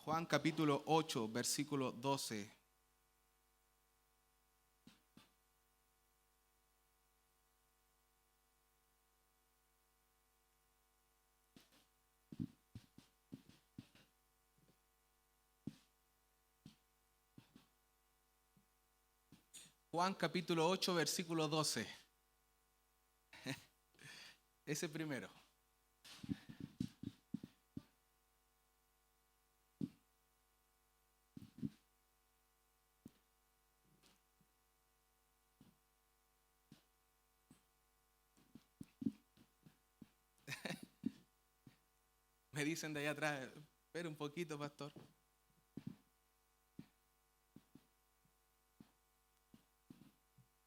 Juan capítulo 8, versículo 12. Juan capítulo 8, versículo 12. Ese primero. Me dicen de allá atrás, espera un poquito, pastor.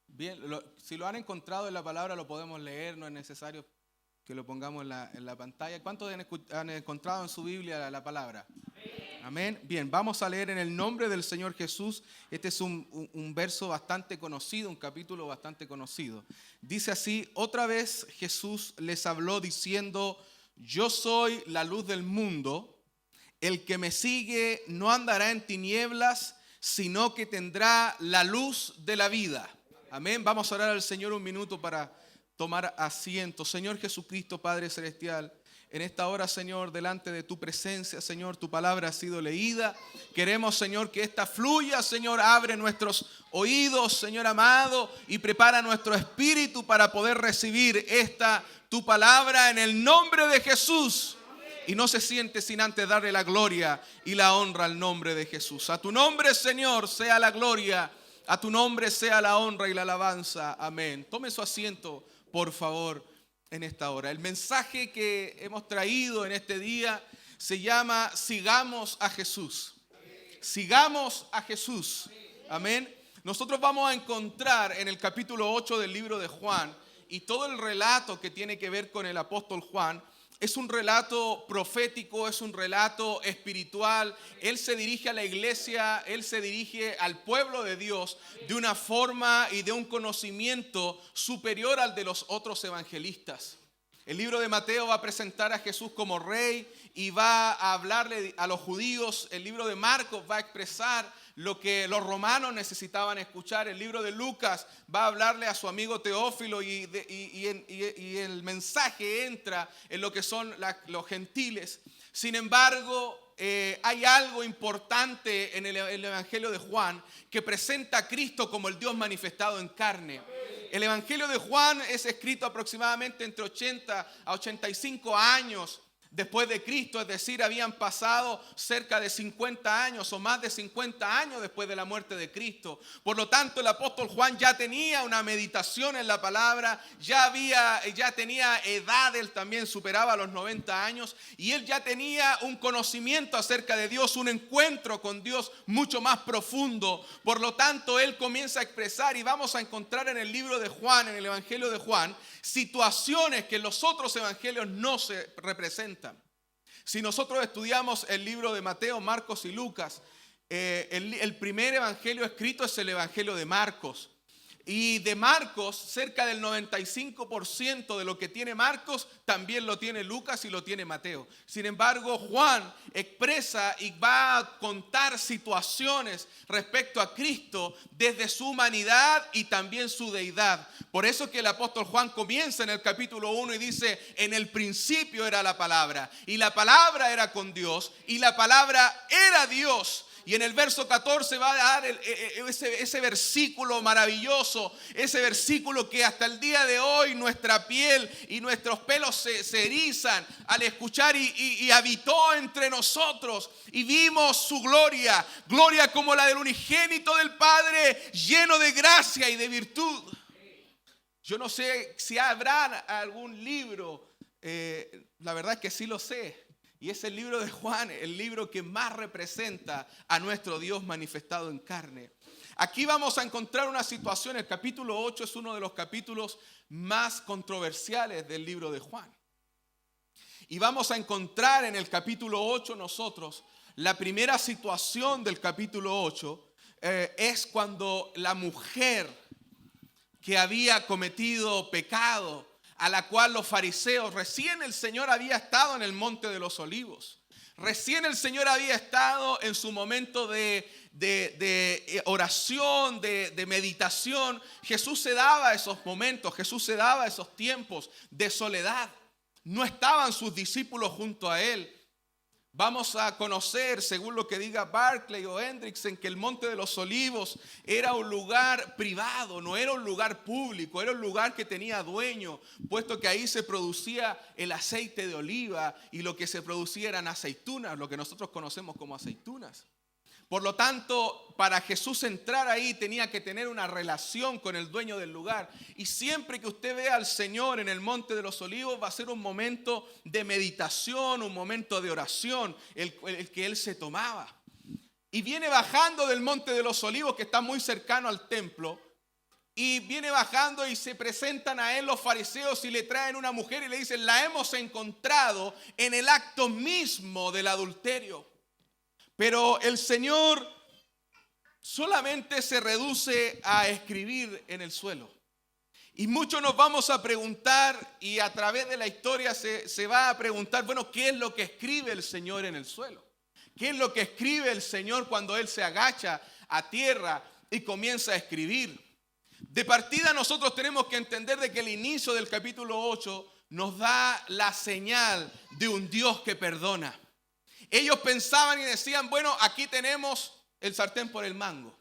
Bien, si lo han encontrado en la palabra lo podemos leer, no es necesario que lo pongamos en la pantalla. ¿Cuántos han encontrado en su Biblia la palabra? Amén. Bien, vamos a leer en el nombre del Señor Jesús. Este es un verso bastante conocido, un capítulo bastante conocido. Dice así: otra vez Jesús les habló diciendo: yo soy la luz del mundo. El que me sigue no andará en tinieblas, sino que tendrá la luz de la vida. Amén. Vamos a orar al Señor un minuto para tomar asiento. Señor Jesucristo, Padre Celestial, en esta hora, Señor, delante de tu presencia, Señor, tu palabra ha sido leída. Queremos, Señor, que esta fluya, Señor, abre nuestros oídos, Señor amado, y prepara nuestro espíritu para poder recibir esta tu palabra en el nombre de Jesús. Y no se siente sin antes darle la gloria y la honra al nombre de Jesús. A tu nombre, Señor, sea la gloria. A tu nombre sea la honra y la alabanza. Amén. Tome su asiento, por favor, en esta hora. El mensaje que hemos traído en este día se llama Sigamos a Jesús. Sigamos a Jesús. Amén. Nosotros vamos a encontrar en el capítulo 8 del libro de Juan, y todo el relato que tiene que ver con el apóstol Juan es un relato profético, es un relato espiritual. Él se dirige a la iglesia, él se dirige al pueblo de Dios de una forma y de un conocimiento superior al de los otros evangelistas. El libro de Mateo va a presentar a Jesús como rey y va a hablarle a los judíos. El libro de Marcos va a expresar lo que los romanos necesitaban escuchar. El libro de Lucas va a hablarle a su amigo Teófilo y el mensaje entra en lo que son los gentiles. Sin embargo, hay algo importante en el Evangelio de Juan que presenta a Cristo como el Dios manifestado en carne. El Evangelio de Juan es escrito aproximadamente entre 80 a 85 años después de Cristo, es decir, habían pasado cerca de 50 años o más de 50 años después de la muerte de Cristo. Por lo tanto, el apóstol Juan ya tenía una meditación en la palabra, ya tenía edad, él también superaba los 90 años y él ya tenía un conocimiento acerca de Dios, un encuentro con Dios mucho más profundo. Por lo tanto, él comienza a expresar, y vamos a encontrar en el libro de Juan, en el Evangelio de Juan, situaciones que en los otros evangelios no se representan. Si nosotros estudiamos el libro de Mateo, Marcos y Lucas, el primer evangelio escrito es el evangelio de Marcos. Y de Marcos, cerca del 95% de lo que tiene Marcos, también lo tiene Lucas y lo tiene Mateo. Sin embargo, Juan expresa y va a contar situaciones respecto a Cristo desde su humanidad y también su deidad. Por eso que el apóstol Juan comienza en el capítulo 1 y dice: en el principio era la palabra, y la palabra era con Dios, y la palabra era Dios. Y en el verso 14 va a dar ese versículo maravilloso, ese versículo que hasta el día de hoy nuestra piel y nuestros pelos se erizan al escuchar, y habitó entre nosotros y vimos su gloria, gloria como la del unigénito del Padre, lleno de gracia y de virtud. Yo no sé si habrá algún libro, la verdad es que sí lo sé. Y es el libro de Juan, el libro que más representa a nuestro Dios manifestado en carne. Aquí vamos a encontrar una situación. El capítulo 8 es uno de los capítulos más controversiales del libro de Juan. Y vamos a encontrar en el capítulo 8 nosotros, la primera situación del capítulo 8 es cuando la mujer que había cometido pecado, a la cual los fariseos, recién el Señor había estado en el Monte de los Olivos. Recién el Señor había estado en su momento de oración, de meditación. Jesús se daba esos momentos, Jesús se daba esos tiempos de soledad. No estaban sus discípulos junto a él. Vamos a conocer, según lo que diga Barclay o Hendrickson, que el Monte de los Olivos era un lugar privado, no era un lugar público, era un lugar que tenía dueño, puesto que ahí se producía el aceite de oliva y lo que se producía eran aceitunas, lo que nosotros conocemos como aceitunas. Por lo tanto, para Jesús entrar ahí tenía que tener una relación con el dueño del lugar. Y siempre que usted vea al Señor en el Monte de los Olivos va a ser un momento de meditación, un momento de oración, el que Él se tomaba. Y viene bajando del Monte de los Olivos, que está muy cercano al templo, y viene bajando y se presentan a Él los fariseos y le traen una mujer y le dicen: la hemos encontrado en el acto mismo del adulterio. Pero el Señor solamente se reduce a escribir en el suelo. Y muchos nos vamos a preguntar, y a través de la historia se va a preguntar, bueno, ¿qué es lo que escribe el Señor en el suelo? ¿Qué es lo que escribe el Señor cuando Él se agacha a tierra y comienza a escribir? De partida nosotros tenemos que entender de que el inicio del capítulo 8 nos da la señal de un Dios que perdona. Ellos pensaban y decían: bueno, aquí tenemos el sartén por el mango.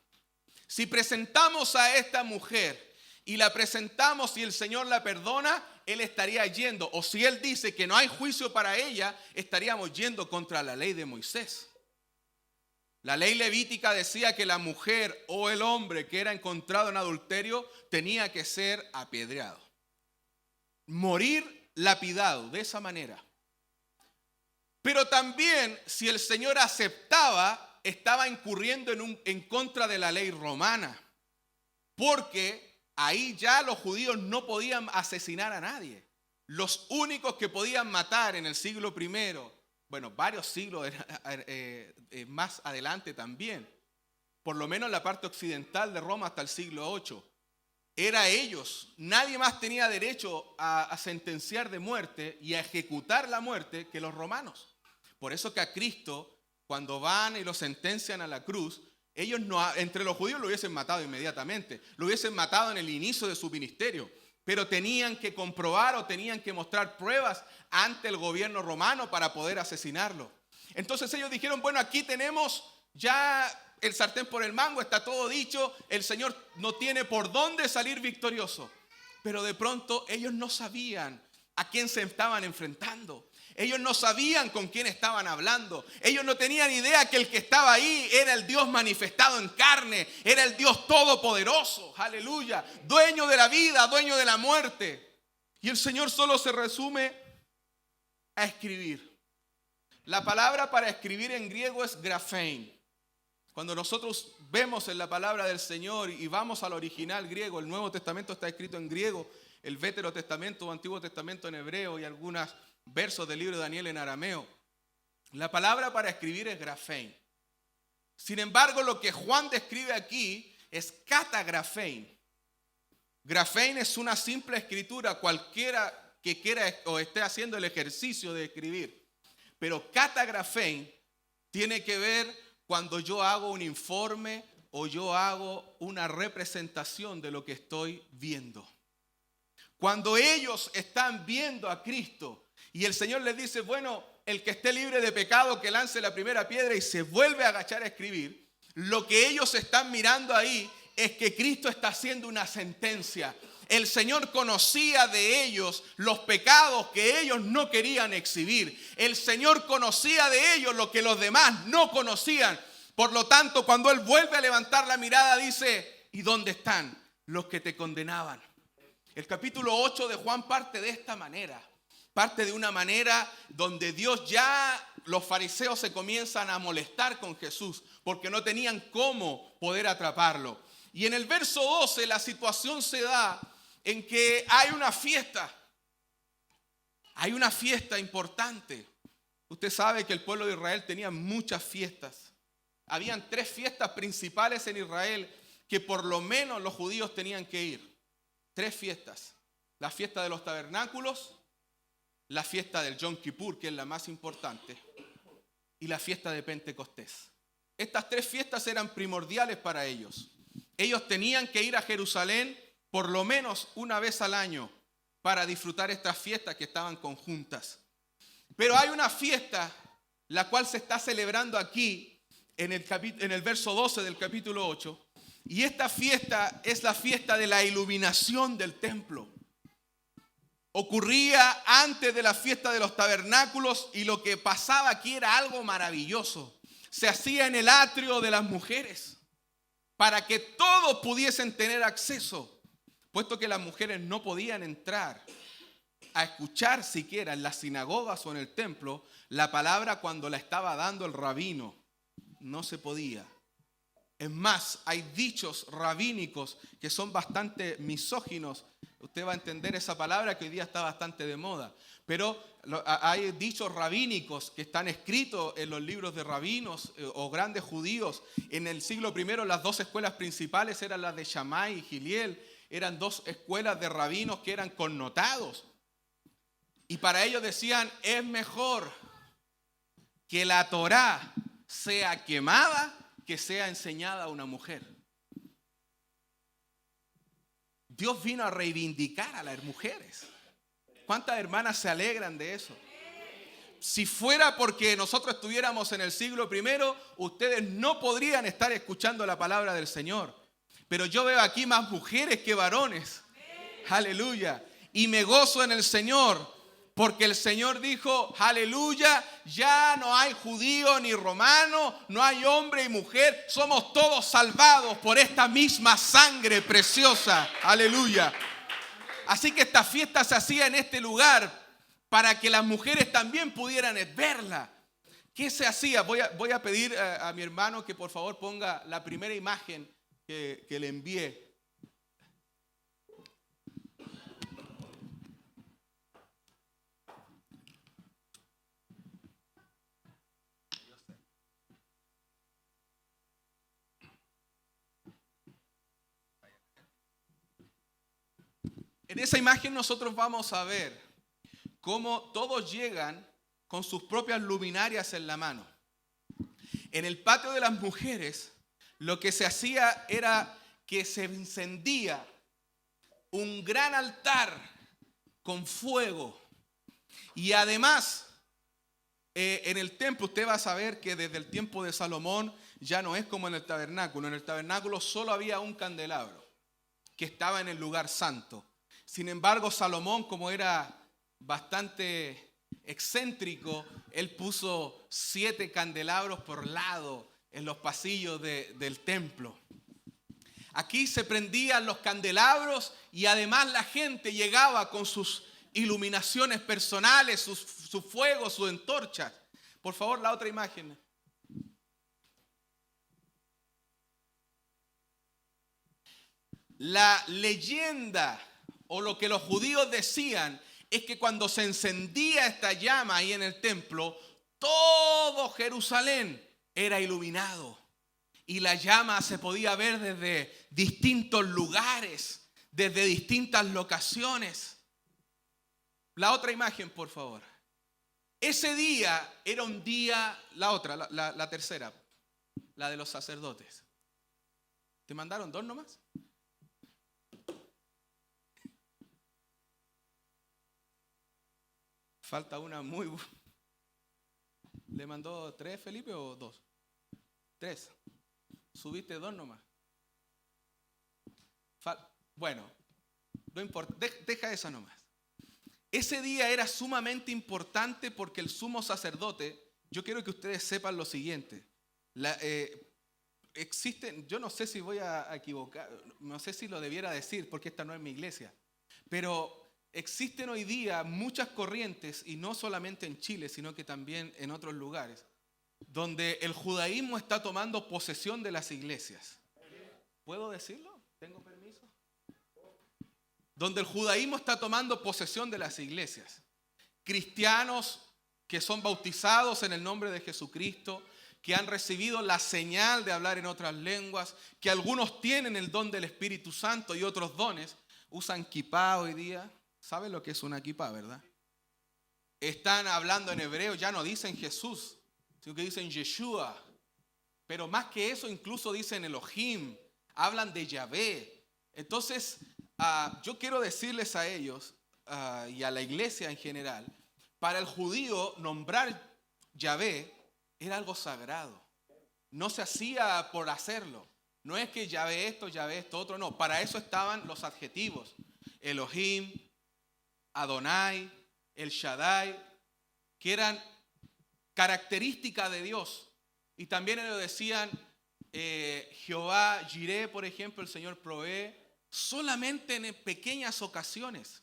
Si presentamos a esta mujer y la presentamos y el Señor la perdona, Él estaría yendo. O si Él dice que no hay juicio para ella, estaríamos yendo contra la ley de Moisés. La ley levítica decía que la mujer o el hombre que era encontrado en adulterio tenía que ser apedreado. Morir lapidado de esa manera. Pero también, si el Señor aceptaba, estaba incurriendo en contra de la ley romana. Porque ahí ya los judíos no podían asesinar a nadie. Los únicos que podían matar en el siglo I, bueno, varios siglos más adelante también, por lo menos en la parte occidental de Roma hasta el siglo VIII, era ellos. Nadie más tenía derecho a sentenciar de muerte y a ejecutar la muerte que los romanos. Por eso que a Cristo, cuando van y lo sentencian a la cruz, ellos entre los judíos lo hubiesen matado inmediatamente, lo hubiesen matado en el inicio de su ministerio, pero tenían que comprobar o tenían que mostrar pruebas ante el gobierno romano para poder asesinarlo. Entonces ellos dijeron: bueno, aquí tenemos ya el sartén por el mango, está todo dicho, el Señor no tiene por dónde salir victorioso. Pero de pronto ellos no sabían a quién se estaban enfrentando. Ellos no sabían con quién estaban hablando. Ellos no tenían idea que el que estaba ahí era el Dios manifestado en carne. Era el Dios todopoderoso, aleluya, dueño de la vida, dueño de la muerte. Y el Señor solo se resume a escribir. La palabra para escribir en griego es grafein. Cuando nosotros vemos en la palabra del Señor y vamos al original griego, el Nuevo Testamento está escrito en griego, el Veterotestamento o Antiguo Testamento en hebreo y algunos versos del libro de Daniel en arameo. La palabra para escribir es grafein. Sin embargo, lo que Juan describe aquí es catagrafein. Grafein es una simple escritura, cualquiera que quiera o esté haciendo el ejercicio de escribir. Pero catagrafein tiene que ver cuando yo hago un informe o yo hago una representación de lo que estoy viendo. Cuando ellos están viendo a Cristo y el Señor les dice: bueno, el que esté libre de pecado que lance la primera piedra, y se vuelve a agachar a escribir, lo que ellos están mirando ahí es que Cristo está haciendo una sentencia. El Señor conocía de ellos los pecados que ellos no querían exhibir. El Señor conocía de ellos lo que los demás no conocían. Por lo tanto, cuando Él vuelve a levantar la mirada, dice: ¿y dónde están los que te condenaban? El capítulo 8 de Juan parte de esta manera. Parte de una manera donde los fariseos se comienzan a molestar con Jesús porque no tenían cómo poder atraparlo. Y en el verso 12 la situación se da en que hay una fiesta. Hay una fiesta importante. Usted sabe que el pueblo de Israel tenía muchas fiestas. Habían 3 fiestas principales en Israel que por lo menos los judíos tenían que ir. 3 fiestas. La fiesta de los tabernáculos, la fiesta del Yom Kippur, que es la más importante, y la fiesta de Pentecostés. Estas 3 fiestas eran primordiales para ellos. Ellos tenían que ir a Jerusalén por lo menos una vez al año para disfrutar estas fiestas que estaban conjuntas. Pero hay una fiesta la cual se está celebrando aquí en el verso 12 del capítulo 8. Y esta fiesta es la fiesta de la iluminación del templo. Ocurría antes de la fiesta de los tabernáculos y lo que pasaba aquí era algo maravilloso. Se hacía en el atrio de las mujeres para que todos pudiesen tener acceso, puesto que las mujeres no podían entrar a escuchar siquiera en las sinagogas o en el templo la palabra cuando la estaba dando el rabino. No se podía. Es más, hay dichos rabínicos que son bastante misóginos. Usted va a entender esa palabra que hoy día está bastante de moda. Pero hay dichos rabínicos que están escritos en los libros de rabinos o grandes judíos. En el siglo I las 2 escuelas principales eran las de Shammai y Giliel. Eran 2 escuelas de rabinos que eran connotados. Y para ellos decían, es mejor que la Torá sea quemada que sea enseñada a una mujer. Dios vino a reivindicar a las mujeres. ¿Cuántas hermanas se alegran de eso? Si fuera porque nosotros estuviéramos en el siglo I, ustedes no podrían estar escuchando la palabra del Señor. Pero yo veo aquí más mujeres que varones. Aleluya. Y me gozo en el Señor. Porque el Señor dijo, aleluya, ya no hay judío ni romano, no hay hombre y mujer, somos todos salvados por esta misma sangre preciosa, aleluya. Así que esta fiesta se hacía en este lugar para que las mujeres también pudieran verla. ¿Qué se hacía? Voy a pedir a mi hermano que por favor ponga la primera imagen que le envié. En esa imagen nosotros vamos a ver cómo todos llegan con sus propias luminarias en la mano. En el patio de las mujeres, lo que se hacía era que se encendía un gran altar con fuego. Y además, en el templo usted va a saber que desde el tiempo de Salomón ya no es como en el tabernáculo. En el tabernáculo solo había un candelabro que estaba en el lugar santo. Sin embargo, Salomón, como era bastante excéntrico, él puso 7 candelabros por lado en los pasillos del templo. Aquí se prendían los candelabros y además la gente llegaba con sus iluminaciones personales, su fuego, sus antorchas. Por favor, la otra imagen. La leyenda o lo que los judíos decían es que cuando se encendía esta llama ahí en el templo, todo Jerusalén era iluminado. Y la llama se podía ver desde distintos lugares, desde distintas locaciones. La otra imagen, por favor. Ese día era un día, la tercera, la de los sacerdotes. ¿Te mandaron 2 nomás? Falta una muy buena. ¿Le mandó 3 Felipe o 2? 3. Subiste 2 nomás. Bueno, no importa, deja esa nomás. Ese día era sumamente importante porque el sumo sacerdote, yo quiero que ustedes sepan lo siguiente. Existen, yo no sé si voy a equivocar, no sé si lo debiera decir porque esta no es mi iglesia, pero existen hoy día muchas corrientes, y no solamente en Chile, sino que también en otros lugares, donde el judaísmo está tomando posesión de las iglesias. ¿Puedo decirlo? ¿Tengo permiso? Donde el judaísmo está tomando posesión de las iglesias. Cristianos que son bautizados en el nombre de Jesucristo, que han recibido la señal de hablar en otras lenguas, que algunos tienen el don del Espíritu Santo y otros dones, usan kipá hoy día. ¿Saben lo que es una kipá, verdad? Están hablando en hebreo, ya no dicen Jesús, sino que dicen Yeshua. Pero más que eso, incluso dicen Elohim, hablan de Yahvé. Entonces, yo quiero decirles a ellos y a la iglesia en general, para el judío nombrar Yahvé era algo sagrado. No se hacía por hacerlo. No es que Yahvé esto, otro, no. Para eso estaban los adjetivos. Elohim, Adonai, El Shaddai, que eran características de Dios. Y también ellos decían Jehová Jireh, por ejemplo, el Señor provee, solamente en pequeñas ocasiones.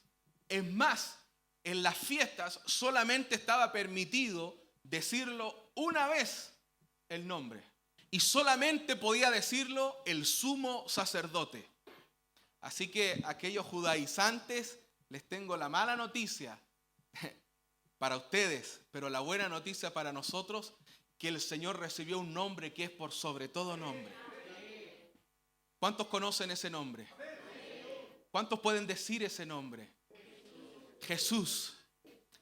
Es más, en las fiestas solamente estaba permitido decirlo una vez el nombre. Y solamente podía decirlo el sumo sacerdote. Así que aquellos judaizantes, les tengo la mala noticia para ustedes, pero la buena noticia para nosotros, que el Señor recibió un nombre que es por sobre todo nombre. ¿Cuántos conocen ese nombre? ¿Cuántos pueden decir ese nombre? Jesús.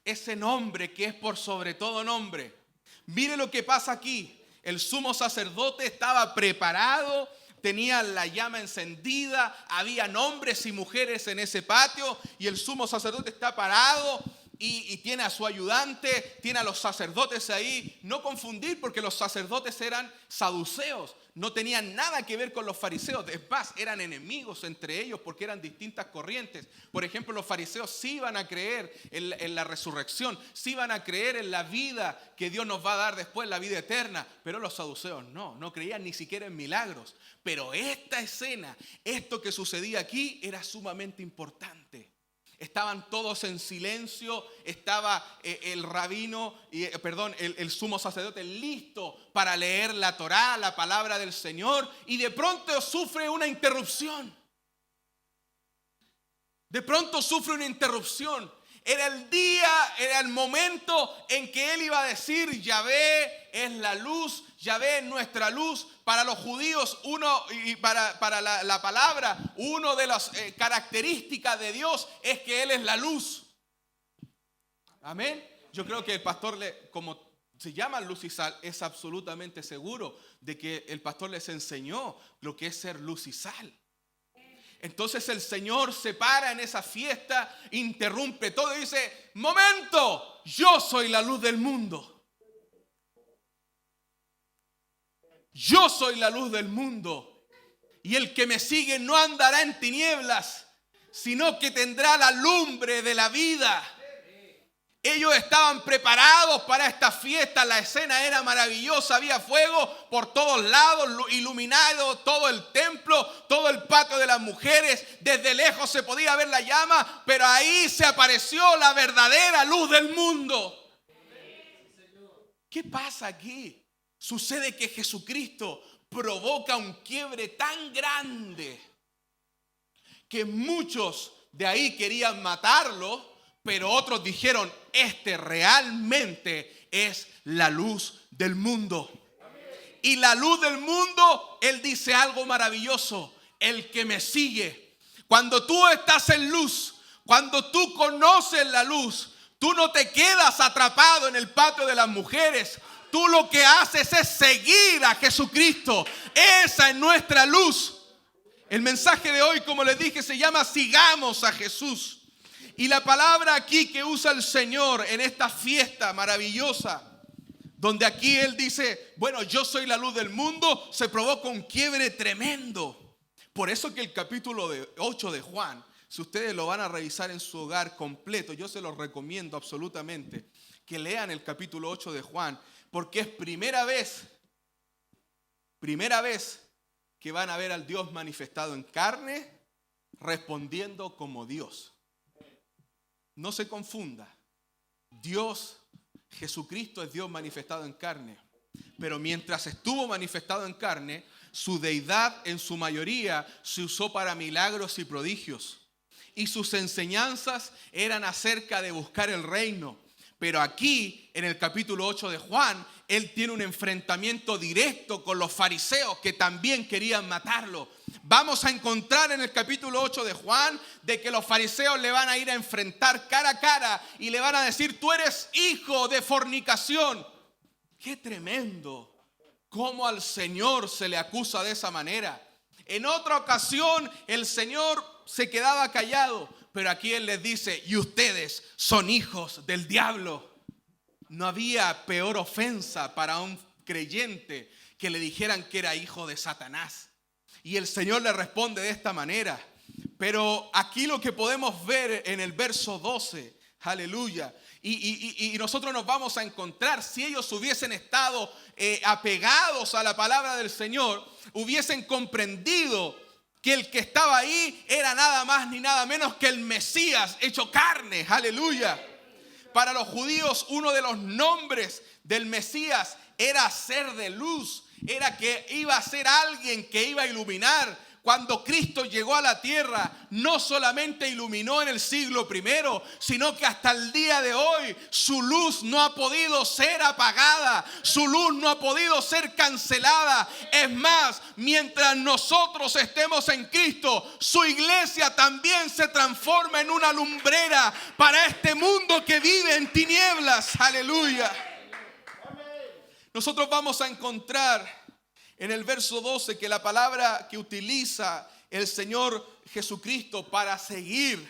Ese nombre que es por sobre todo nombre. Mire lo que pasa aquí. El sumo sacerdote estaba preparado, tenía la llama encendida, había hombres y mujeres en ese patio y el sumo sacerdote está parado y tiene a su ayudante, tiene a los sacerdotes ahí. No confundir, porque los sacerdotes eran saduceos, no tenían nada que ver con los fariseos. Es más, eran enemigos entre ellos porque eran distintas corrientes. Por ejemplo, los fariseos sí iban a creer en la resurrección, sí iban a creer en la vida que Dios nos va a dar después, la vida eterna. Pero los saduceos no creían ni siquiera en milagros. Pero esta escena, esto que sucedía aquí, era sumamente importante. Estaban todos en silencio, estaba el rabino, el sumo sacerdote listo para leer la Torá, la palabra del Señor, y de pronto sufre una interrupción. Era el día, era el momento en que él iba a decir: Yahvé es la luz, Yahvé es nuestra luz. Para los judíos, para la palabra, una de las características de Dios es que Él es la luz. Amén. Yo creo que el pastor, como se llama luz y sal, es absolutamente seguro de que el pastor les enseñó lo que es ser luz y sal. Entonces el Señor se para en esa fiesta, interrumpe todo y dice: momento, yo soy la luz del mundo. Yo soy la luz del mundo. Y el que me sigue no andará en tinieblas, sino que tendrá la lumbre de la vida. Ellos estaban preparados para esta fiesta. La escena era maravillosa. Había fuego por todos lados, iluminado todo el templo, todo el patio de las mujeres. Desde lejos se podía ver la llama, pero ahí se apareció la verdadera luz del mundo. ¿Qué pasa aquí? Sucede que Jesucristo provoca un quiebre tan grande que muchos de ahí querían matarlo, pero otros dijeron: este realmente es la luz del mundo. Y la luz del mundo, Él dice algo maravilloso: el que me sigue. Cuando tú estás en luz, cuando tú conoces la luz, tú no te quedas atrapado en el patio de las mujeres. Tú lo que haces es seguir a Jesucristo. Esa es nuestra luz. El mensaje de hoy, como les dije, se llama sigamos a Jesús. Y la palabra aquí que usa el Señor en esta fiesta maravillosa, donde aquí Él dice: bueno, yo soy la luz del mundo, se provoca un quiebre tremendo. Por eso que el capítulo 8 de Juan, si ustedes lo van a revisar en su hogar completo, yo se los recomiendo absolutamente que lean el capítulo 8 de Juan. Porque es primera vez que van a ver al Dios manifestado en carne, respondiendo como Dios. No se confunda. Dios, Jesucristo es Dios manifestado en carne. Pero mientras estuvo manifestado en carne, su deidad en su mayoría se usó para milagros y prodigios. Y sus enseñanzas eran acerca de buscar el reino. Pero aquí, en el capítulo 8 de Juan, Él tiene un enfrentamiento directo con los fariseos que también querían matarlo. Vamos a encontrar en el capítulo 8 de Juan de que los fariseos le van a ir a enfrentar cara a cara y le van a decir: tú eres hijo de fornicación. Qué tremendo cómo al Señor se le acusa de esa manera. En otra ocasión el Señor se quedaba callado, pero aquí Él les dice, y ustedes son hijos del diablo. No había peor ofensa para un creyente que le dijeran que era hijo de Satanás. Y el Señor le responde de esta manera. Pero aquí lo que podemos ver en el verso 12, aleluya, y nosotros nos vamos a encontrar, si ellos hubiesen estado apegados a la palabra del Señor, hubiesen comprendido que el que estaba ahí era nada más ni nada menos que el Mesías hecho carne, aleluya. Para los judíos, uno de los nombres del Mesías era ser de luz, era que iba a ser alguien que iba a iluminar. Cuando Cristo llegó a la tierra, no solamente iluminó en el siglo I, sino que hasta el día de hoy su luz no ha podido ser apagada, su luz no ha podido ser cancelada. Es más, mientras nosotros estemos en Cristo, su iglesia también se transforma en una lumbrera para este mundo que vive en tinieblas. Aleluya. Nosotros vamos a encontrar en el verso 12 que la palabra que utiliza el Señor Jesucristo para seguir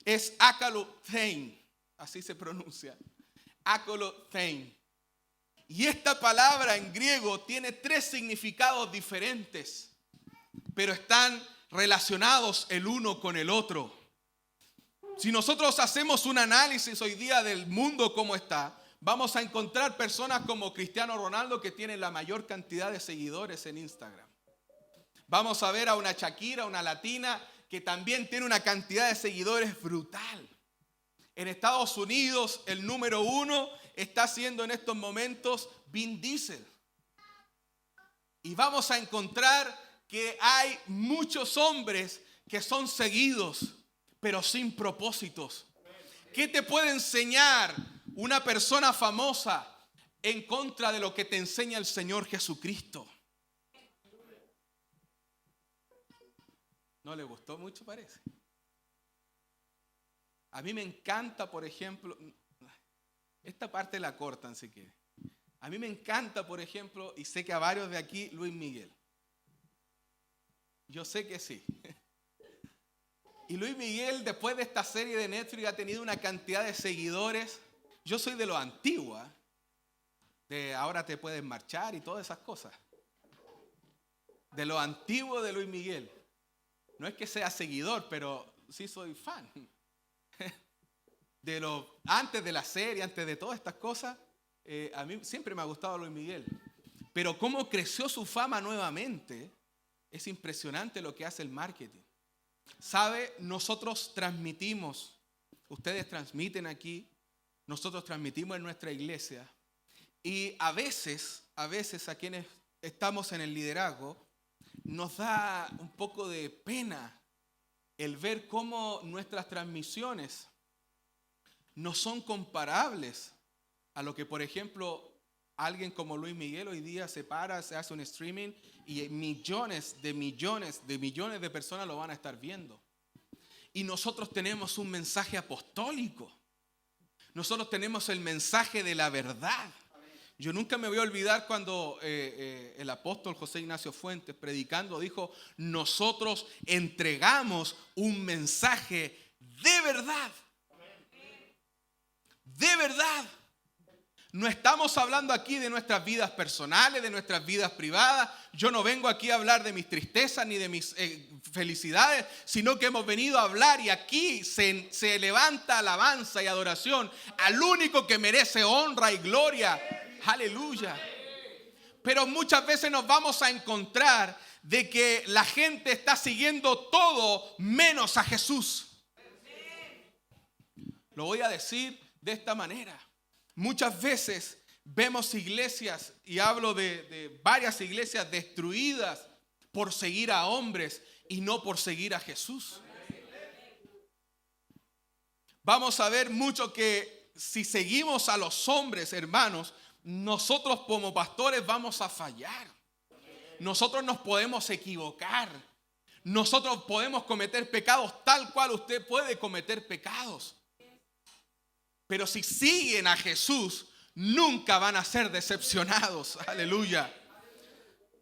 es akalothein, así se pronuncia, akalothein. Y esta palabra en griego tiene 3 significados diferentes, pero están relacionados el uno con el otro. Si nosotros hacemos un análisis hoy día del mundo como está, vamos a encontrar personas como Cristiano Ronaldo que tienen la mayor cantidad de seguidores en Instagram. Vamos a ver a una Shakira, una latina, que también tiene una cantidad de seguidores brutal. En Estados Unidos, el número 1 está siendo en estos momentos Vin Diesel. Y vamos a encontrar que hay muchos hombres que son seguidos, pero sin propósitos. ¿Qué te puede enseñar una persona famosa en contra de lo que te enseña el Señor Jesucristo? ¿No le gustó mucho, parece? A mí me encanta, por ejemplo, esta parte la cortan si quieren. A mí me encanta, por ejemplo, y sé que a varios de aquí, Luis Miguel. Yo sé que sí. Y Luis Miguel, después de esta serie de Netflix, ha tenido una cantidad de seguidores. Yo soy de lo antiguo, de ahora te puedes marchar y todas esas cosas. De lo antiguo de Luis Miguel. No es que sea seguidor, pero sí soy fan. Antes de la serie, antes de todas estas cosas, a mí siempre me ha gustado Luis Miguel. Pero cómo creció su fama nuevamente, es impresionante lo que hace el marketing. ¿Sabe? Nosotros transmitimos, ustedes transmiten aquí, nosotros transmitimos en nuestra iglesia y a veces a quienes estamos en el liderazgo nos da un poco de pena el ver cómo nuestras transmisiones no son comparables a lo que, por ejemplo, alguien como Luis Miguel hoy día se para, se hace un streaming y millones de personas lo van a estar viendo. Y nosotros tenemos un mensaje apostólico. Nosotros tenemos el mensaje de la verdad. Yo nunca me voy a olvidar cuando el apóstol José Ignacio Fuentes, predicando, dijo: nosotros entregamos un mensaje de verdad. De verdad. No estamos hablando aquí de nuestras vidas personales, de nuestras vidas privadas. Yo no vengo aquí a hablar de mis tristezas ni de mis felicidades, sino que hemos venido a hablar y aquí se levanta alabanza y adoración al único que merece honra y gloria. Aleluya. Pero muchas veces nos vamos a encontrar de que la gente está siguiendo todo menos a Jesús. Lo voy a decir de esta manera. Muchas veces vemos iglesias, y hablo de varias iglesias destruidas por seguir a hombres y no por seguir a Jesús. Vamos a ver mucho que si seguimos a los hombres, hermanos, nosotros como pastores vamos a fallar. Nosotros nos podemos equivocar. Nosotros podemos cometer pecados tal cual usted puede cometer pecados. Pero si siguen a Jesús, nunca van a ser decepcionados. Aleluya.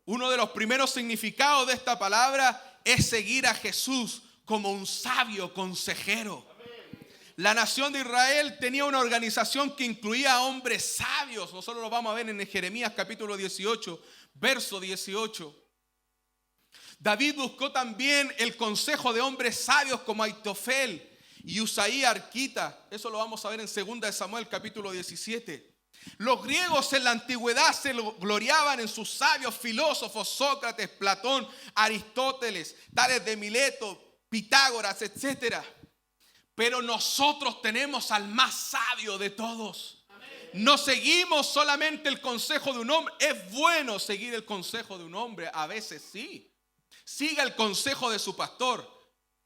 Uno de los primeros significados de esta palabra es seguir a Jesús como un sabio consejero. La nación de Israel tenía una organización que incluía a hombres sabios. Nosotros lo vamos a ver en Jeremías capítulo 18, verso 18. David buscó también el consejo de hombres sabios como Aitofel y Usaí Arquita. Eso lo vamos a ver en 2 de Samuel capítulo 17. Los griegos en la antigüedad se gloriaban en sus sabios filósofos, Sócrates, Platón, Aristóteles, Tales de Mileto, Pitágoras, etc. Pero nosotros tenemos al más sabio de todos. No seguimos solamente el consejo de un hombre. Es bueno seguir el consejo de un hombre, a veces sí. Siga el consejo de su pastor.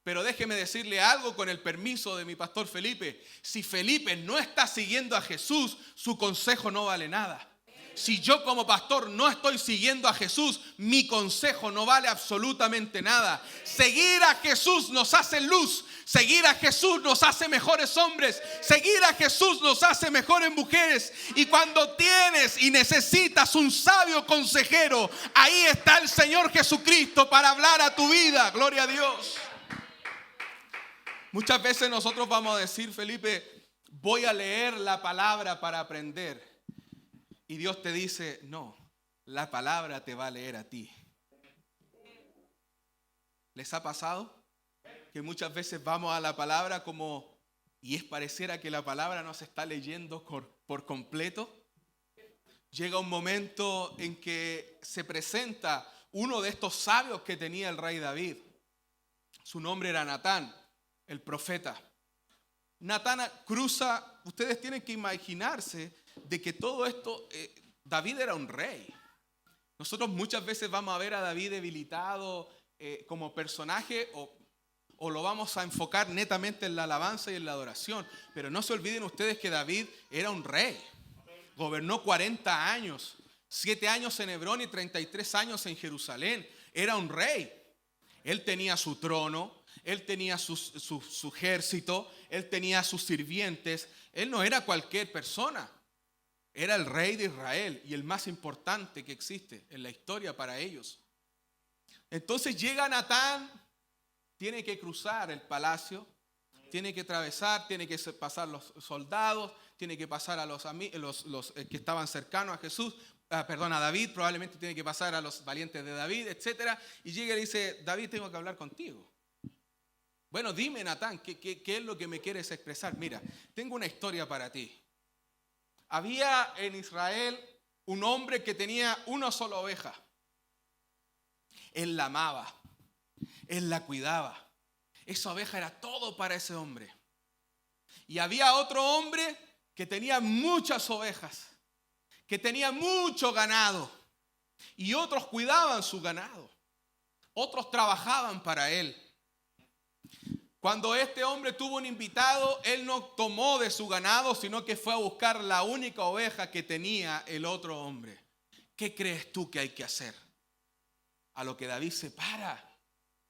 Pero déjeme decirle algo con el permiso de mi pastor Felipe. Si Felipe no está siguiendo a Jesús, su consejo no vale nada. Si yo como pastor no estoy siguiendo a Jesús, mi consejo no vale absolutamente nada. Seguir a Jesús nos hace luz. Seguir a Jesús nos hace mejores hombres. Seguir a Jesús nos hace mejores mujeres. Y cuando tienes y necesitas un sabio consejero, ahí está el Señor Jesucristo para hablar a tu vida. Gloria a Dios. Muchas veces nosotros vamos a decir, Felipe, voy a leer la palabra para aprender. Y Dios te dice, no, la palabra te va a leer a ti. ¿Les ha pasado? Que muchas veces vamos a la palabra y pareciera que la palabra no se está leyendo por completo. Llega un momento en que se presenta uno de estos sabios que tenía el rey David. Su nombre era Natán, el profeta. Natán cruza, ustedes tienen que imaginarse de que todo esto, David era un rey. Nosotros muchas veces vamos a ver a David debilitado como personaje o lo vamos a enfocar netamente en la alabanza y en la adoración. Pero no se olviden ustedes que David era un rey. Gobernó 40 años, 7 años en Hebrón y 33 años en Jerusalén. Era un rey. Él tenía su trono. Él tenía su ejército, él tenía sus sirvientes. Él no era cualquier persona. Era el rey de Israel y el más importante que existe en la historia para ellos. Entonces llega Natán, tiene que cruzar el palacio, tiene que atravesar, tiene que pasar los soldados, tiene que pasar a los que estaban cercanos a Jesús, a David, probablemente tiene que pasar a los valientes de David, etc. Y llega y dice, David, tengo que hablar contigo. Bueno, dime, Natán, ¿qué es lo que me quieres expresar? Mira, tengo una historia para ti. Había en Israel un hombre que tenía una sola oveja. Él la amaba, él la cuidaba. Esa oveja era todo para ese hombre. Y había otro hombre que tenía muchas ovejas, que tenía mucho ganado. Y otros cuidaban su ganado. Otros trabajaban para él. Cuando este hombre tuvo un invitado, él no tomó de su ganado, sino que fue a buscar la única oveja que tenía el otro hombre. ¿Qué crees tú que hay que hacer? A lo que David se para,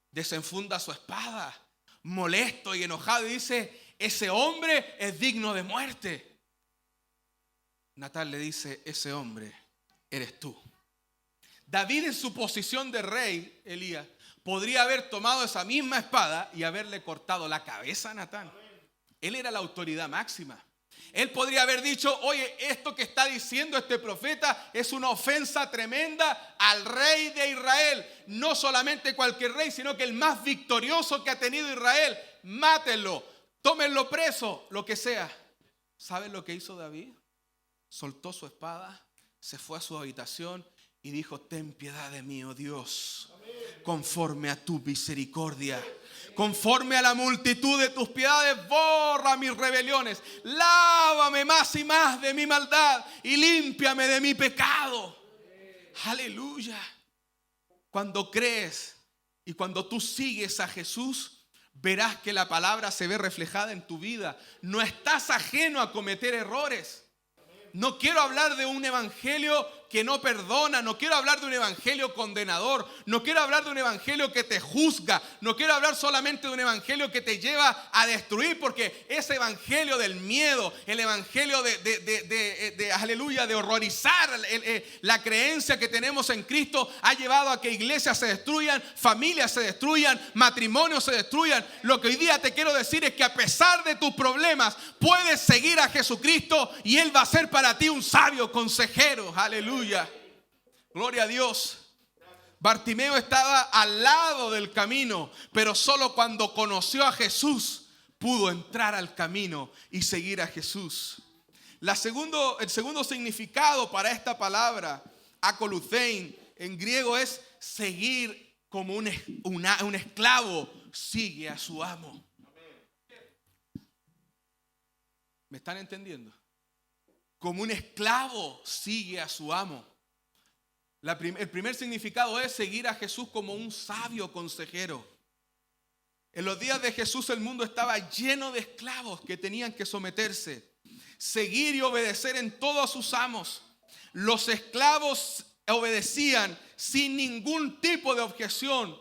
desenfunda su espada, molesto y enojado, y dice, ese hombre es digno de muerte. Natán le dice, ese hombre eres tú. David, en su posición de rey, Elías, podría haber tomado esa misma espada y haberle cortado la cabeza a Natán. Él era la autoridad máxima. Él podría haber dicho, oye, esto que está diciendo este profeta es una ofensa tremenda al rey de Israel. No solamente cualquier rey, sino que el más victorioso que ha tenido Israel. Mátenlo, tómenlo preso, lo que sea. ¿Saben lo que hizo David? Soltó su espada, se fue a su habitación y dijo, ten piedad de mí, oh Dios, conforme a tu misericordia, conforme a la multitud de tus piedades, borra mis rebeliones, lávame más y más de mi maldad y límpiame de mi pecado. Aleluya. Cuando crees y cuando tú sigues a Jesús, verás que la palabra se ve reflejada en tu vida. No estás ajeno a cometer errores. No quiero hablar de un evangelio que no perdona, no quiero hablar de un evangelio condenador, no quiero hablar de un evangelio que te juzga, no quiero hablar solamente de un evangelio que te lleva a destruir, porque ese evangelio del miedo, el evangelio aleluya, de horrorizar la creencia que tenemos en Cristo, ha llevado a que iglesias se destruyan, familias se destruyan, matrimonios se destruyan. Lo que hoy día te quiero decir es que a pesar de tus problemas, puedes seguir a Jesucristo y Él va a ser para ti un sabio consejero. Aleluya. Gloria a Dios. Bartimeo estaba al lado del camino, pero solo cuando conoció a Jesús pudo entrar al camino y seguir a Jesús. El segundo significado para esta palabra, akoluthein, en griego es seguir como un esclavo sigue a su amo. ¿Me están entendiendo? Como un esclavo sigue a su amo. El primer significado es seguir a Jesús como un sabio consejero. En los días de Jesús el mundo estaba lleno de esclavos que tenían que someterse, seguir y obedecer en todo a sus amos. Los esclavos obedecían sin ningún tipo de objeción.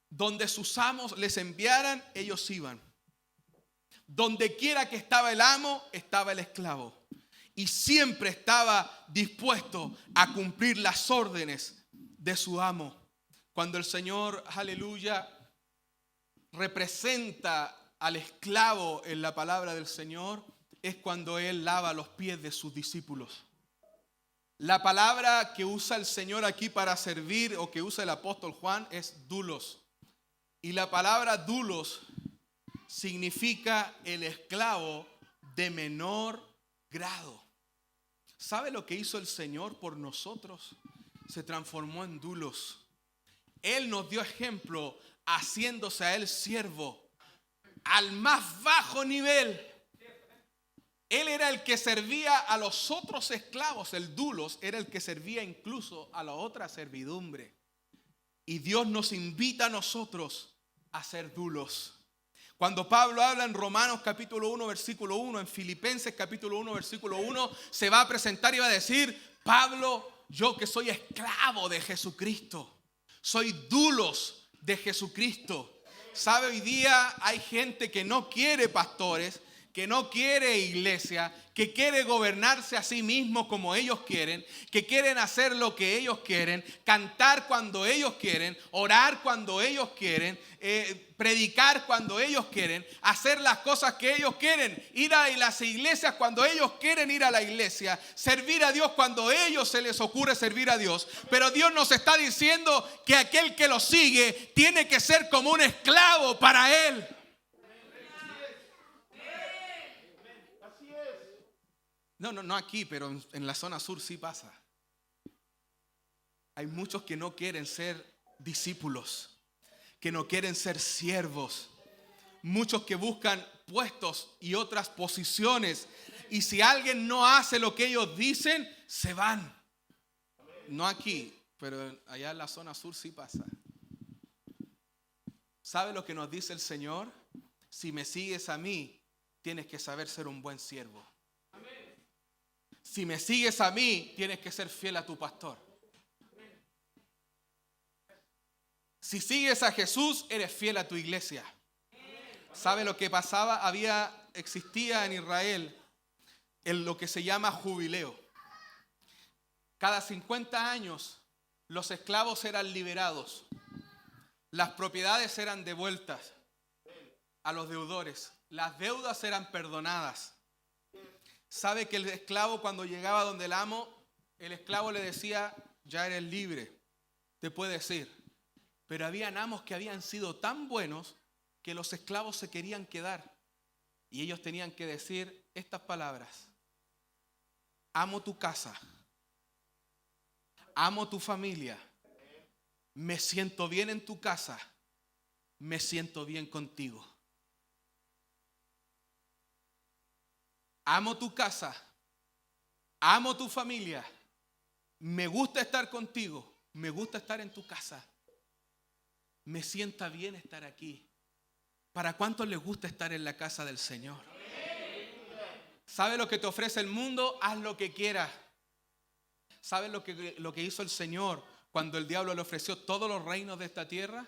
Donde sus amos les enviaran, ellos iban. Donde quiera que estaba el amo, estaba el esclavo. Y siempre estaba dispuesto a cumplir las órdenes de su amo. Cuando el Señor, aleluya, representa al esclavo en la palabra del Señor, es cuando Él lava los pies de sus discípulos. La palabra que usa el Señor aquí para servir, o que usa el apóstol Juan, es doulos. Y la palabra doulos significa el esclavo de menor grado. ¿Sabe lo que hizo el Señor por nosotros? Se transformó en doulos. Él nos dio ejemplo haciéndose a Él siervo al más bajo nivel. Él era el que servía a los otros esclavos. El doulos era el que servía incluso a la otra servidumbre. Y Dios nos invita a nosotros a ser doulos. Cuando Pablo habla en Romanos capítulo 1 versículo 1, en Filipenses capítulo 1 versículo 1, se va a presentar y va a decir: Pablo, yo que soy esclavo de Jesucristo, soy doulos de Jesucristo. ¿Sabe? Hoy día hay gente que no quiere pastores, que no quiere iglesia, que quiere gobernarse a sí mismo como ellos quieren, que quieren hacer lo que ellos quieren, cantar cuando ellos quieren, orar cuando ellos quieren, predicar cuando ellos quieren, hacer las cosas que ellos quieren, ir a las iglesias cuando ellos quieren ir a la iglesia, servir a Dios cuando a ellos se les ocurre servir a Dios. Pero Dios nos está diciendo que aquel que lo sigue tiene que ser como un esclavo para Él. No aquí, pero en la zona sur sí pasa. Hay muchos que no quieren ser discípulos, que no quieren ser siervos. Muchos que buscan puestos y otras posiciones. Y si alguien no hace lo que ellos dicen, se van. No aquí, pero allá en la zona sur sí pasa. ¿Sabe lo que nos dice el Señor? Si me sigues a mí, tienes que saber ser un buen siervo. Si me sigues a mí, tienes que ser fiel a tu pastor. Si sigues a Jesús, eres fiel a tu iglesia. ¿Sabe lo que pasaba? Existía en Israel lo que se llama jubileo. Cada 50 años los esclavos eran liberados. Las propiedades eran devueltas a los deudores. Las deudas eran perdonadas. ¿Sabe que el esclavo, cuando llegaba donde el amo, el esclavo le decía: ya eres libre, te puedes ir? Pero habían amos que habían sido tan buenos que los esclavos se querían quedar. Y ellos tenían que decir estas palabras: amo tu casa, amo tu familia, me siento bien en tu casa, me siento bien contigo. Amo tu casa, amo tu familia, me gusta estar contigo, me gusta estar en tu casa, me sienta bien estar aquí. ¿Para cuántos les gusta estar en la casa del Señor? ¿Sabe lo que te ofrece el mundo? Haz lo que quieras. ¿Saben lo que hizo el Señor cuando el diablo le ofreció todos los reinos de esta tierra?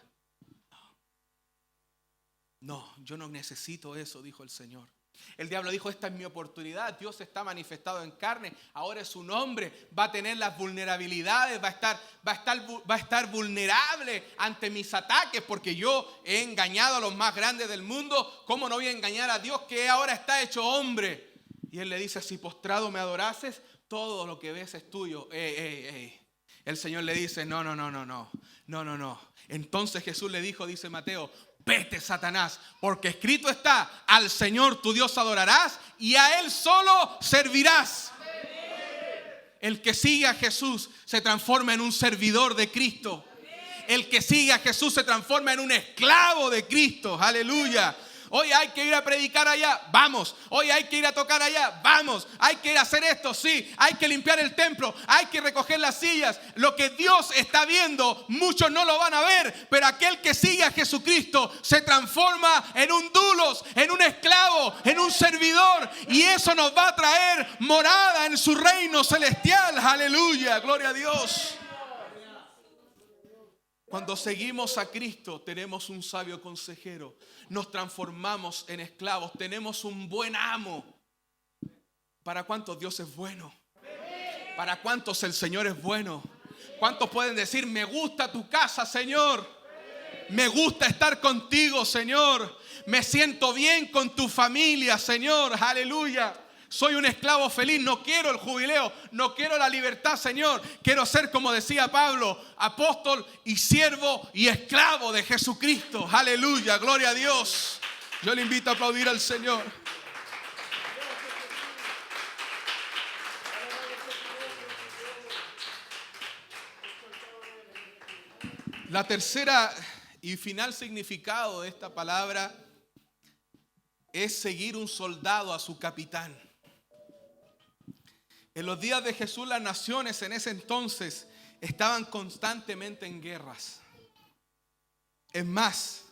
No, yo no necesito eso, dijo el Señor. El diablo dijo, esta es mi oportunidad, Dios está manifestado en carne, ahora es un hombre, va a tener las vulnerabilidades, va a estar vulnerable ante mis ataques, porque yo he engañado a los más grandes del mundo. ¿Cómo no voy a engañar a Dios que ahora está hecho hombre? Y él le dice, si postrado me adorases, todo lo que ves es tuyo. El Señor le dice, no. Entonces Jesús le dijo, dice Mateo, vete, Satanás, porque escrito está, al Señor tu Dios adorarás y a Él solo servirás. El que sigue a Jesús se transforma en un servidor de Cristo. El que sigue a Jesús se transforma en un esclavo de Cristo. Aleluya. Hoy hay que ir a predicar allá, vamos. Hoy hay que ir a tocar allá, vamos. Hay que ir a hacer esto, sí. Hay que limpiar el templo, hay que recoger las sillas. Lo que Dios está viendo, muchos no lo van a ver, pero aquel que sigue a Jesucristo se transforma en un dulos, en un esclavo, en un servidor. Y eso nos va a traer morada en su reino celestial. Aleluya, gloria a Dios. Cuando seguimos a Cristo, tenemos un sabio consejero. Nos transformamos en esclavos. Tenemos un buen amo. ¿Para cuántos Dios es bueno? ¿Para cuántos el Señor es bueno? ¿Cuántos pueden decir, me gusta tu casa, Señor? Me gusta estar contigo, Señor. Me siento bien con tu familia, Señor. Aleluya. Soy un esclavo feliz, no quiero el jubileo, no quiero la libertad, Señor. Quiero ser, como decía Pablo, apóstol y siervo y esclavo de Jesucristo. Aleluya, gloria a Dios. Yo le invito a aplaudir al Señor. La tercera y final significado de esta palabra es seguir un soldado a su capitán. En los días de Jesús, las naciones en ese entonces estaban constantemente en guerras. Es más,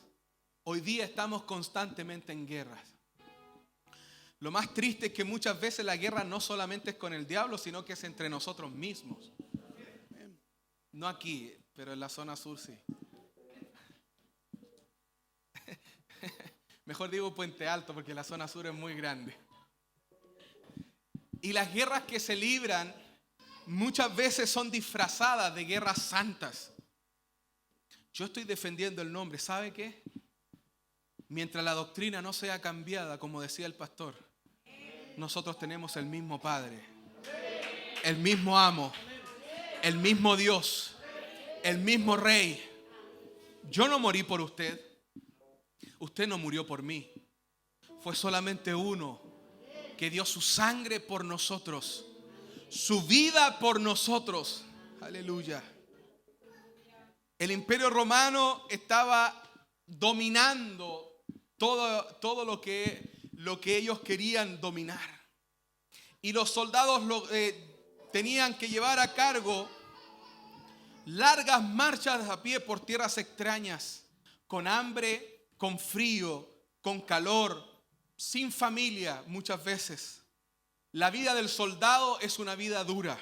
hoy día estamos constantemente en guerras. Lo más triste es que muchas veces la guerra no solamente es con el diablo, sino que es entre nosotros mismos. No aquí, pero en la zona sur sí. Mejor digo Puente Alto porque la zona sur es muy grande. Y las guerras que se libran muchas veces son disfrazadas de guerras santas. Yo estoy defendiendo el nombre. ¿Sabe qué? Mientras la doctrina no sea cambiada, como decía el pastor, nosotros tenemos el mismo Padre, el mismo amo, el mismo Dios, el mismo Rey. Yo no morí por usted. Usted no murió por mí. Fue solamente uno que dio su sangre por nosotros, su vida por nosotros. Aleluya. El Imperio Romano estaba dominando todo lo que ellos querían dominar. Y los soldados tenían que llevar a cargo largas marchas a pie por tierras extrañas, con hambre, con frío, con calor, sin familia muchas veces. La vida del soldado es una vida dura.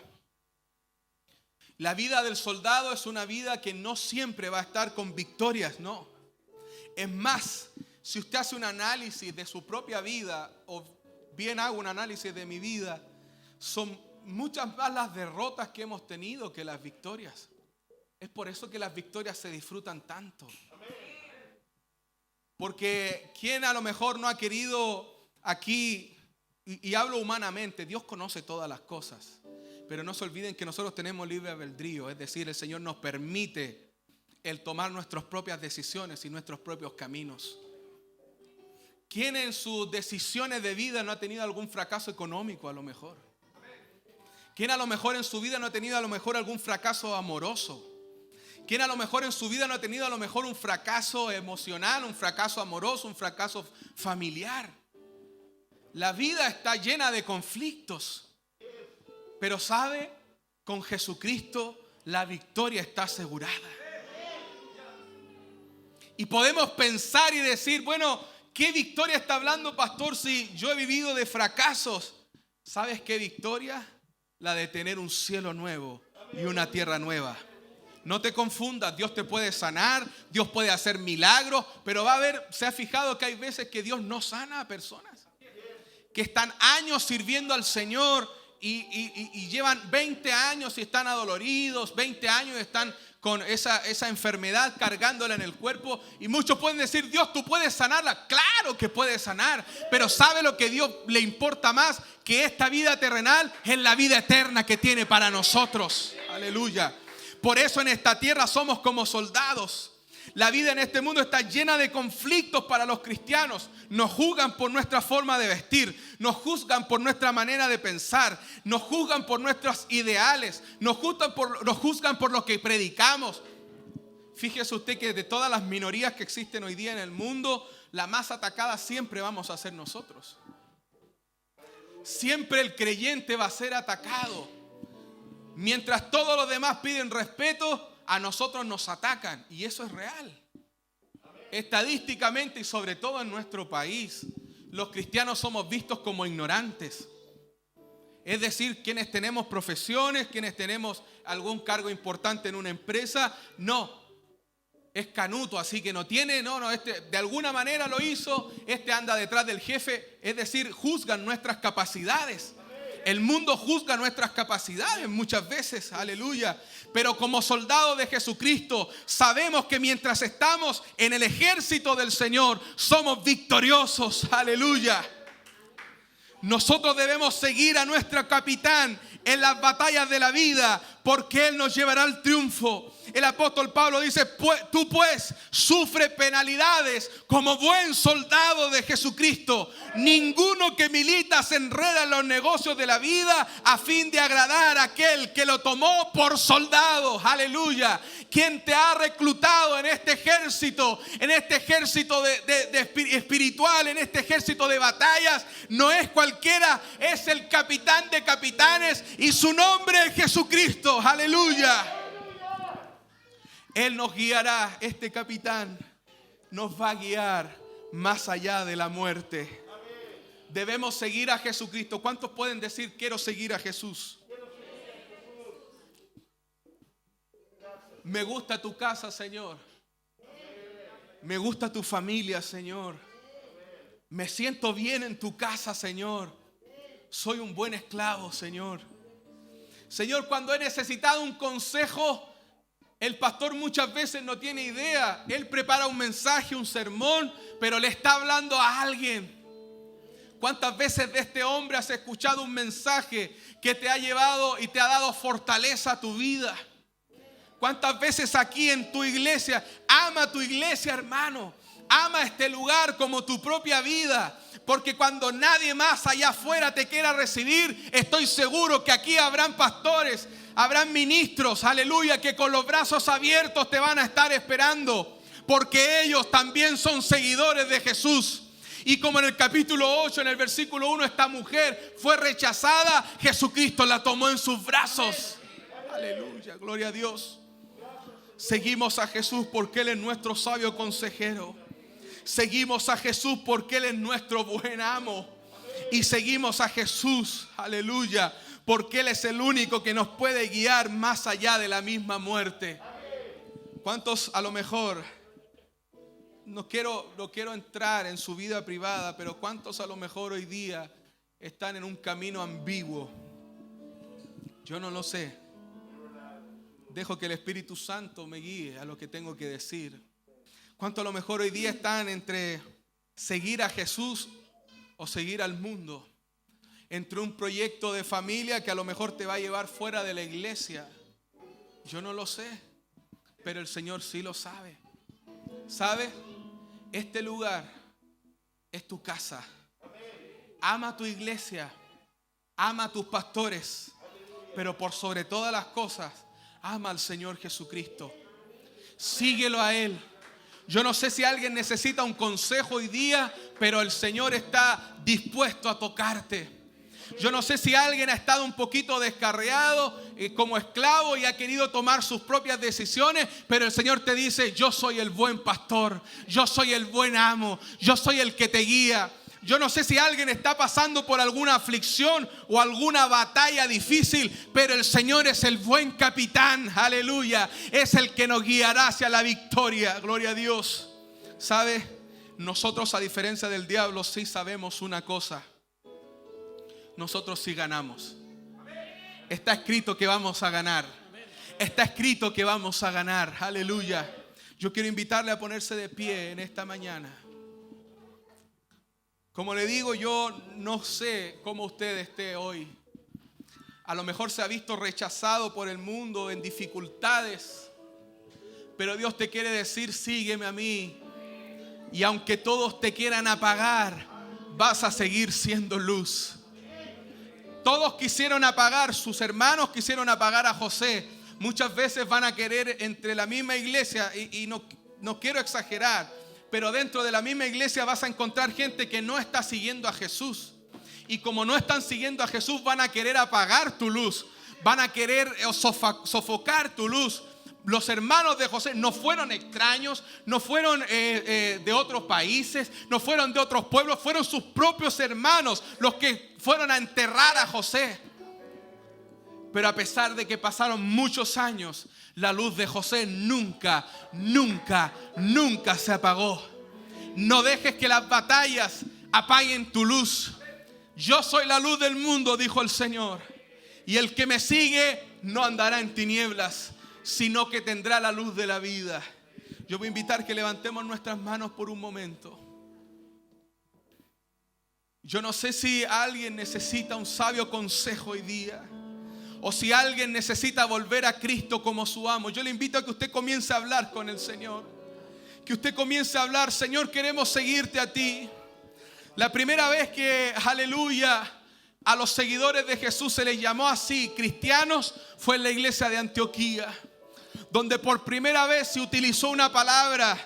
La vida del soldado es una vida que no siempre va a estar con victorias, no. Es más, si usted hace un análisis de su propia vida, o bien hago un análisis de mi vida, son muchas más las derrotas que hemos tenido que las victorias. Es por eso que las victorias se disfrutan tanto. Porque quien a lo mejor no ha querido aquí, y hablo humanamente, Dios conoce todas las cosas, pero no se olviden que nosotros tenemos libre albedrío, es decir, el Señor nos permite el tomar nuestras propias decisiones y nuestros propios caminos. ¿Quién en sus decisiones de vida no ha tenido algún fracaso económico a lo mejor? ¿Quién a lo mejor en su vida no ha tenido a lo mejor algún fracaso amoroso? ¿Quién a lo mejor en su vida no ha tenido a lo mejor un fracaso emocional, un fracaso amoroso, un fracaso familiar? La vida está llena de conflictos. Pero ¿sabe? Con Jesucristo la victoria está asegurada. Y podemos pensar y decir, bueno, ¿qué victoria está hablando, pastor, si yo he vivido de fracasos? ¿Sabes qué victoria? la de tener un cielo nuevo y una tierra nueva. No te confundas, Dios te puede sanar, Dios puede hacer milagros, pero va a haber, se ha fijado que hay veces que Dios no sana a personas que están años sirviendo al Señor y llevan 20 años y están adoloridos, 20 años y están con esa enfermedad cargándola en el cuerpo. Y muchos pueden decir, Dios, ¿tú puedes sanarla? Claro que puedes sanar, pero ¿sabe lo que a Dios le importa más? Que esta vida terrenal es la vida eterna que tiene para nosotros. Aleluya. Por eso en esta tierra somos como soldados. La vida en este mundo está llena de conflictos para los cristianos. Nos juzgan por nuestra forma de vestir, nos juzgan por nuestra manera de pensar, nos juzgan por nuestros ideales, nos juzgan por lo que predicamos. Fíjese usted que de todas las minorías que existen hoy día en el mundo, la más atacada siempre vamos a ser nosotros. Siempre el creyente va a ser atacado. Mientras todos los demás piden respeto, a nosotros nos atacan, y eso es real. Estadísticamente y sobre todo en nuestro país, los cristianos somos vistos como ignorantes. Es decir, quienes tenemos profesiones, quienes tenemos algún cargo importante en una empresa, no, es canuto, así que no tiene, este de alguna manera lo hizo, este anda detrás del jefe. Es decir, juzgan nuestras capacidades. El mundo juzga nuestras capacidades muchas veces, aleluya. Pero como soldados de Jesucristo sabemos que mientras estamos en el ejército del Señor somos victoriosos, aleluya. Nosotros debemos seguir a nuestro capitán en las batallas de la vida, porque Él nos llevará al triunfo. El apóstol Pablo dice, tú pues sufre penalidades como buen soldado de Jesucristo. Ninguno que milita se enreda en los negocios de la vida a fin de agradar a aquel que lo tomó por soldado. Aleluya. Quien te ha reclutado en este ejército espiritual, en este ejército de batallas, no es cualquiera, es el capitán de capitanes y su nombre es Jesucristo. Aleluya. Él nos guiará, este capitán nos va a guiar más allá de la muerte. Debemos seguir a Jesucristo. ¿Cuántos pueden decir, quiero seguir a Jesús? Me gusta tu casa, Señor. Me gusta tu familia, Señor. Me siento bien en tu casa, Señor. Soy un buen esclavo, Señor. Señor, cuando he necesitado un consejo, el pastor muchas veces no tiene idea. Él prepara un mensaje, un sermón, pero le está hablando a alguien. ¿Cuántas veces de este hombre has escuchado un mensaje que te ha llevado y te ha dado fortaleza a tu vida? ¿Cuántas veces aquí en tu iglesia? Ama tu iglesia, hermano. Ama este lugar como tu propia vida. Porque cuando nadie más allá afuera te quiera recibir, estoy seguro que aquí habrán pastores, habrán ministros, aleluya, que con los brazos abiertos te van a estar esperando. Porque ellos también son seguidores de Jesús. Y como en el capítulo 8, en el versículo 1, esta mujer fue rechazada, Jesucristo la tomó en sus brazos. Aleluya, gloria a Dios. Seguimos a Jesús porque Él es nuestro sabio consejero. Seguimos a Jesús porque Él es nuestro buen amo. Y seguimos a Jesús, aleluya, porque Él es el único que nos puede guiar más allá de la misma muerte. ¿Cuántos a lo mejor, no quiero entrar en su vida privada, pero cuántos a lo mejor hoy día están en un camino ambiguo? Yo no lo sé. Dejo que el Espíritu Santo me guíe a lo que tengo que decir. ¿Cuántos a lo mejor hoy día están entre seguir a Jesús o seguir al mundo? Entre un proyecto de familia que a lo mejor te va a llevar fuera de la iglesia. Yo no lo sé, pero el Señor sí lo sabe. ¿Sabe? Este lugar es tu casa. Ama a tu iglesia, ama a tus pastores, pero por sobre todas las cosas, ama al Señor Jesucristo. Síguelo a Él. Yo no sé si alguien necesita un consejo hoy día, pero el Señor está dispuesto a tocarte. Yo no sé si alguien ha estado un poquito descarriado como esclavo y ha querido tomar sus propias decisiones, pero el Señor te dice, yo soy el buen pastor, yo soy el buen amo, yo soy el que te guía. Yo no sé si alguien está pasando por alguna aflicción o alguna batalla difícil, pero el Señor es el buen capitán, aleluya. Es el que nos guiará hacia la victoria, gloria a Dios. ¿Sabe? Nosotros, a diferencia del diablo, sí sabemos una cosa. Nosotros sí ganamos. Está escrito que vamos a ganar. Está escrito que vamos a ganar, aleluya. Yo quiero invitarle a ponerse de pie en esta mañana. Como le digo, yo no sé cómo usted esté hoy. A lo mejor se ha visto rechazado por el mundo, en dificultades. Pero Dios te quiere decir, sígueme a mí. Y aunque todos te quieran apagar, vas a seguir siendo luz. Todos quisieron apagar, sus hermanos quisieron apagar a José. Muchas veces van a querer entre la misma iglesia, y no quiero exagerar, pero dentro de la misma iglesia vas a encontrar gente que no está siguiendo a Jesús. Y como no están siguiendo a Jesús, van a querer apagar tu luz. Van a querer sofocar tu luz. Los hermanos de José no fueron extraños, no fueron de otros países, no fueron de otros pueblos. Fueron sus propios hermanos los que fueron a enterrar a José. Pero a pesar de que pasaron muchos años, la luz de José nunca se apagó. No dejes que las batallas apaguen tu luz. Yo soy la luz del mundo, dijo el Señor. Y el que me sigue no andará en tinieblas, sino que tendrá la luz de la vida. Yo voy a invitar que levantemos nuestras manos por un momento. Yo no sé si alguien necesita un sabio consejo hoy día, o si alguien necesita volver a Cristo como su amo. Yo le invito a que usted comience a hablar con el Señor. Que usted comience a hablar: Señor, queremos seguirte a ti. La primera vez que, aleluya, a los seguidores de Jesús se les llamó así, cristianos, fue en la iglesia de Antioquía, donde por primera vez se utilizó una palabra,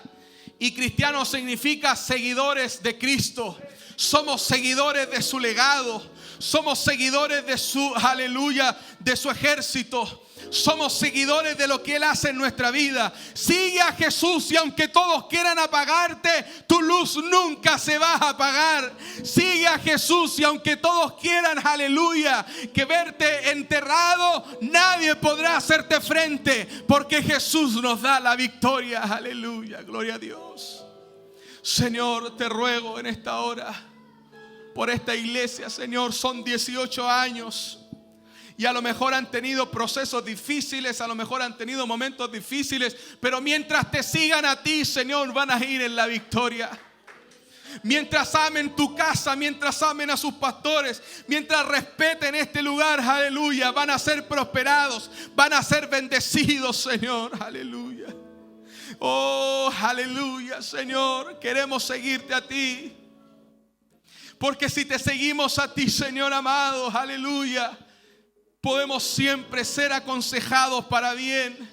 y cristiano significa seguidores de Cristo. Somos seguidores de su legado. Somos seguidores de su, aleluya, de su ejército. Somos seguidores de lo que Él hace en nuestra vida. Sigue a Jesús, y aunque todos quieran apagarte, tu luz nunca se va a apagar. Sigue a Jesús, y aunque todos quieran, aleluya, que verte enterrado, nadie podrá hacerte frente, porque Jesús nos da la victoria. Aleluya, gloria a Dios. Señor, te ruego en esta hora por esta iglesia, Señor. Son 18 años. Y a lo mejor han tenido procesos difíciles, a lo mejor han tenido momentos difíciles, pero mientras te sigan a ti, Señor, van a ir en la victoria. Mientras amen tu casa, mientras amen a sus pastores, mientras respeten este lugar, aleluya, van a ser prosperados, van a ser bendecidos, Señor, aleluya. Oh, aleluya, Señor, queremos seguirte a ti. Porque si te seguimos a ti, Señor amado, aleluya, podemos siempre ser aconsejados para bien.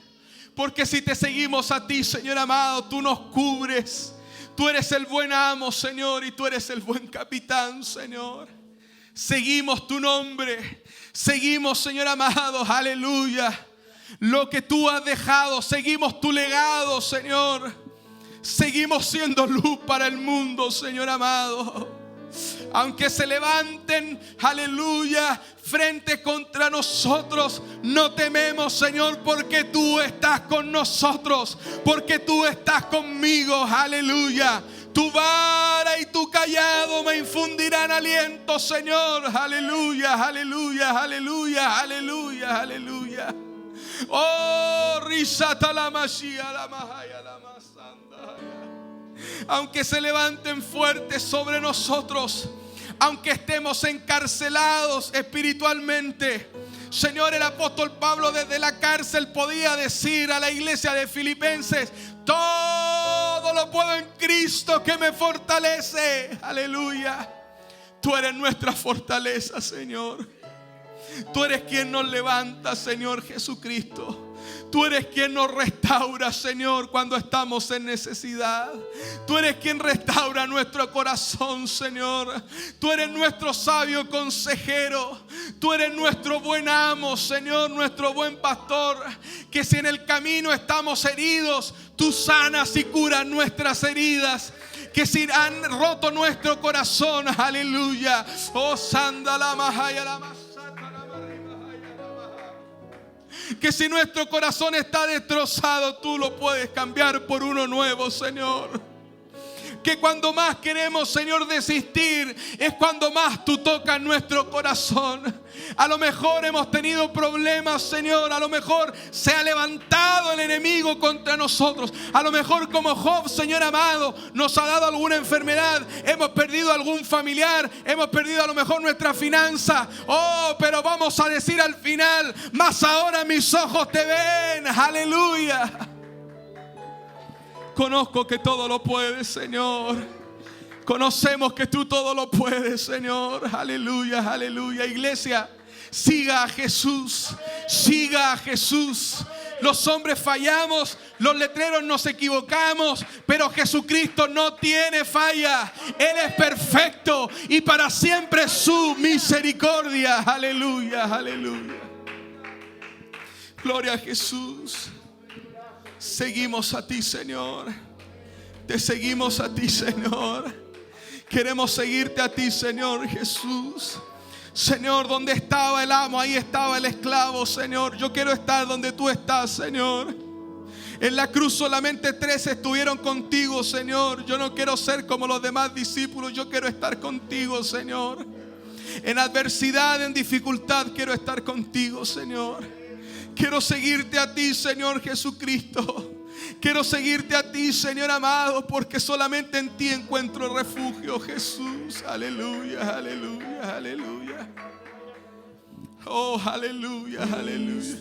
Porque si te seguimos a ti, Señor amado, tú nos cubres. Tú eres el buen amo, Señor, y tú eres el buen capitán, Señor. Seguimos tu nombre. Seguimos, Señor amado, aleluya, lo que tú has dejado. Seguimos tu legado, Señor. Seguimos siendo luz para el mundo, Señor amado. Aunque se levanten, aleluya, frente contra nosotros, no tememos, Señor, porque tú estás con nosotros, porque tú estás conmigo, aleluya. Tu vara y tu callado me infundirán aliento, Señor, aleluya, aleluya, aleluya, aleluya, aleluya. Oh, risata la mashia, la mahaya, la masanda. Aunque se levanten fuertes sobre nosotros, aunque estemos encarcelados espiritualmente, Señor, el apóstol Pablo desde la cárcel podía decir a la iglesia de Filipenses: todo lo puedo en Cristo que me fortalece. Aleluya. Tú eres nuestra fortaleza, Señor. Tú eres quien nos levanta, Señor Jesucristo. Tú eres quien nos restaura, Señor, cuando estamos en necesidad. Tú eres quien restaura nuestro corazón, Señor. Tú eres nuestro sabio consejero. Tú eres nuestro buen amo, Señor, nuestro buen pastor. Que si en el camino estamos heridos, tú sanas y curas nuestras heridas. que si han roto nuestro corazón, aleluya, oh sandala mahaya la masata la mariba, que si nuestro corazón está destrozado, tú lo puedes cambiar por uno nuevo, Señor. Que cuando más queremos, Señor, desistir, es cuando más tú tocas nuestro corazón. A lo mejor hemos tenido problemas, Señor. A lo mejor se ha levantado el enemigo contra nosotros. A lo mejor como Job, Señor amado, nos ha dado alguna enfermedad. Hemos perdido algún familiar. Hemos perdido a lo mejor nuestra finanza. Oh, pero vamos a decir al final: mas ahora mis ojos te ven. Aleluya. Conozco que todo lo puedes, Señor. Conocemos que tú todo lo puedes, Señor. Aleluya, aleluya. Iglesia, siga a Jesús. Siga a Jesús. Los hombres fallamos, los letreros nos equivocamos, pero Jesucristo no tiene falla. Él es perfecto y para siempre su misericordia. Aleluya, aleluya. Gloria a Jesús. Seguimos a ti, Señor. Te seguimos a ti, Señor. Queremos seguirte a ti, Señor Jesús. Señor, donde estaba el amo, ahí estaba el esclavo, Señor. Yo quiero estar donde tú estás, Señor. En la cruz solamente 3 estuvieron contigo, Señor. Yo no quiero ser como los demás discípulos. Yo quiero estar contigo, Señor. En adversidad, en dificultad, quiero estar contigo, Señor. Quiero seguirte a ti, Señor Jesucristo. Quiero seguirte a ti, Señor amado, porque solamente en ti encuentro refugio, Jesús. Aleluya, aleluya, aleluya. Oh, aleluya, aleluya.